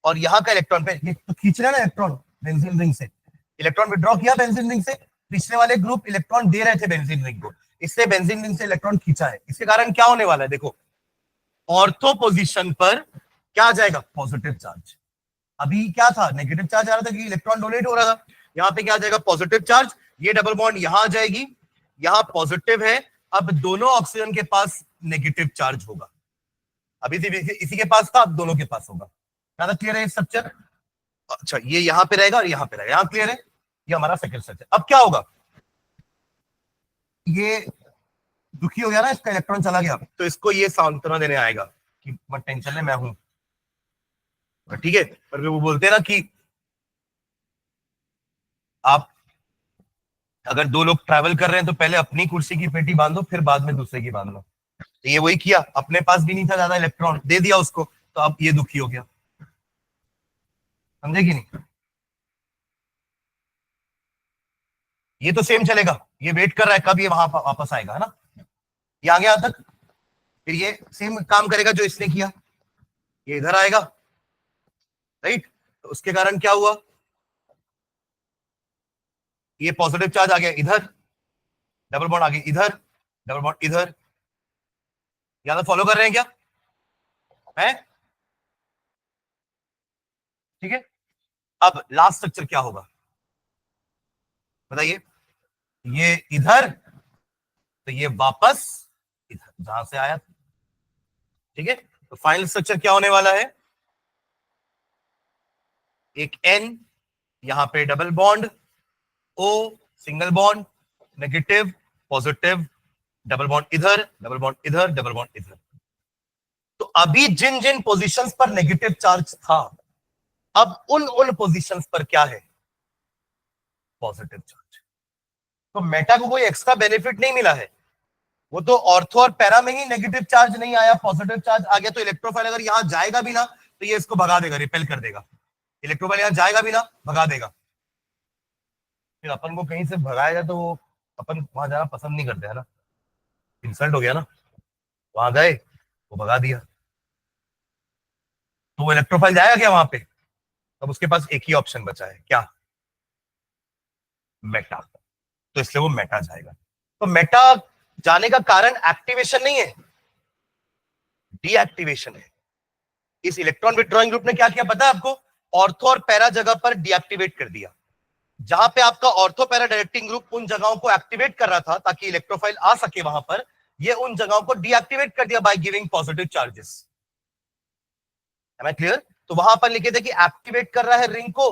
और यहाँ का इलेक्ट्रॉन पेयर, ये तो खींच रहा है ना इलेक्ट्रॉन बेंजीन रिंग से, इलेक्ट्रॉन विड्रॉ किया बेंजीन रिंग से, पिछले वाले ग्रुप इलेक्ट्रॉन दे रहे थे बेंजीन रिंग को, इससे बेंजीन रिंग से इलेक्ट्रॉन खींचा है। इसके कारण क्या होने वाला है, देखो, ऑर्थो पोजीशन पर क्या आ जाएगा? Positive charge. अभी क्या था? नेगेटिव चार्ज आ रहा था कि इलेक्ट्रॉन डोनेट हो रहा था, यहाँ पे क्या आ जाएगा? Positive charge. ये डबल बॉन्ड यहां आ जाएगी, यहां पॉजिटिव है, अब दोनों ऑक्सीजन के पास नेगेटिव चार्ज होगा। अभी इसी के पास था, अब दोनों के पास होगा। ज्यादा क्लियर है स्ट्रक्चर? अच्छा, ये यहां पे रहेगा और यहां पे रहेगा, यहां क्लियर है? ये हमारा सेकंड स्ट्रक्चर। अब क्या होगा, ये दुखी हो गया ना, इसका इलेक्ट्रॉन चला गया, तो इसको ये सांत्वना देने आएगा कि मत टेंशन है, मैं हूं, ठीक है। पर वो बोलते हैं ना कि आप अगर 2 लोग ट्रैवल कर रहे हैं तो पहले अपनी कुर्सी की पेटी बांधो, फिर बाद में दूसरे की बांध लो। तो ये वही किया, अपने पास भी नहीं था ज्यादा इलेक्ट्रॉन, दे दिया उसको, तो अब ये दुखी हो गया। समझे कि नहीं? ये तो सेम चलेगा, ये वेट कर रहा है कब ये वहां वापस आएगा, है ना। ये आ गया यहां तक, फिर ये सेम काम करेगा जो इसने किया, ये इधर आएगा, राइट। तो उसके कारण क्या हुआ, ये पॉजिटिव चार्ज आ गया इधर, डबल बॉन्ड आ गया इधर, डबल बॉन्ड इधर। यहां तक फॉलो कर रहे हैं क्या? है, ठीक है। अब लास्ट स्ट्रक्चर क्या होगा बताइए? ये इधर, तो ये वापस इधर जहां से आया था, ठीक है। तो फाइनल स्ट्रक्चर क्या होने वाला है, एक N, यहां पे double bond O, single bond, negative positive, double bond इधर, डबल बॉन्ड इधर, डबल बॉन्ड इधर। तो अभी जिन जिन पोजीशंस पर नेगेटिव चार्ज था, अब उन पोजीशंस पर क्या है? Positive charge. तो मेटा को कोई एक्स्ट्रा बेनिफिट नहीं मिला है, वो तो ऑर्थो और पैरा में ही नेगेटिव चार्ज नहीं आया, पॉजिटिव चार्ज आ गया। तो इलेक्ट्रोफाइल अगर यहां जाएगा भी ना तो ये इसको भगा देगा, रिपेल कर देगा। इलेक्ट्रोफाइल यहां जाएगा भी ना, भगा देगा। फिर अपन को कहीं से भगाया जाए तो वो अपन वहां जाना पसंद नहीं करते है ना, इंसल्ट हो गया ना। वहां गए, वो भगा दिया, तो वो इलेक्ट्रोफाइल जाएगा क्या वहां पे? अब उसके पास एक ही ऑप्शन बचा है, क्या? मेटा। तो इसलिए वो मेटा जाएगा। तो मेटा जाने का कारण एक्टिवेशन नहीं है, डीएक्टिवेशन है। इस इलेक्ट्रॉन विथड्रॉइंग ग्रुप ने क्या किया पता है आपको? ऑर्थो और पैरा जगह पर डीएक्टिवेट कर दिया। जहां पे आपका ऑर्थो पैरा डायरेक्टिंग ग्रुप उन जगहों को एक्टिवेट कर रहा था ताकि इलेक्ट्रोफाइल आ सके वहां पर, ये उन जगहों को डीएक्टिवेट कर दिया by giving positive charges. Am I clear? तो वहां पर लिखे थे कि एक्टिवेट कर रहा है रिंग को,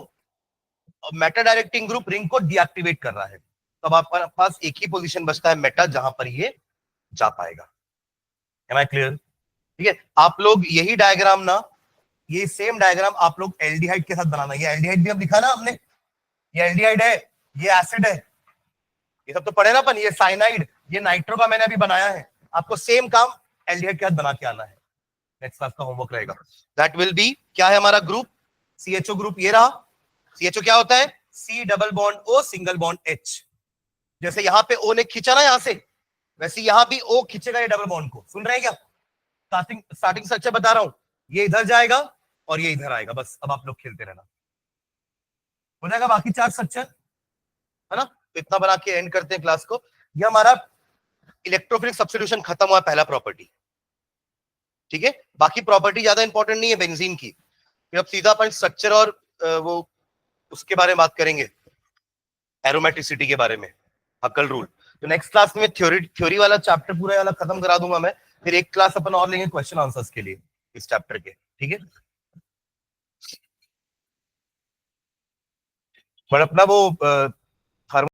मेटा डायरेक्टिंग ग्रुप रिंग को डीएक्टिवेट कर रहा है। तब आपके पास एक ही पोजीशन बचता है मेटा, जहां पर ये जा पाएगा। Am I clear? ठीक है, आप लोग यही डायग्राम ना, ये सेम डायग्राम आप लोग एल्डिहाइड के साथ बनाना। ये एल्डिहाइड भी अब लिखा ना हमने, ये एल्डिहाइड है, ये एसिड है, ये सब तो पढ़े ना अपन। ये साइनाइड, ये नाइट्रो का मैंने अभी बनाया है। आपको सेम काम एल्डिहाइड के साथ बना के आना है। नेक्स्ट क्लास का होमवर्क रहेगा। दैट विल बी, क्या है हमारा ग्रुप? CHO ग्रुप ये रहा। CHO क्या होता है? C double bond O single bond H। जैसे यहां पे O ने खींचा ना यहां से, वैसे यहां भी O खींचेगा ये डबल बॉन्ड को। सुन रहे हैं क्या? स्टार्टिंग स्ट्रक्चर बता रहा हूं, ये इधर जाएगा और ये इधर आएगा। बस अब आप लोग खेलते रहना, हो जाएगा बाकी चार स्ट्रक्चर, है ना? तो इतना बना के एंड करते हैं क्लास को। ये हमारा इलेक्ट्रोफिलिक सब्स्टिट्यूशन खत्म हुआ, पहला प्रॉपर्टी। ठीक है, बाकी प्रॉपर्टी ज्यादा इंपॉर्टेंट नहीं है बेंजीन की। फिर अब सीधा अपन स्ट्रक्चर और वो उसके बारे में बात करेंगे, एरोमेटिसिटी के बारे में, हकल रूल। तो नेक्स्ट क्लास में थ्योरी वाला चैप्टर पूरा वाला खत्म करा दूंगा मैं। फिर एक क्लास अपन और लेंगे क्वेश्चन आंसर्स के लिए इस चैप्टर के। ठीक है, पर अपना वो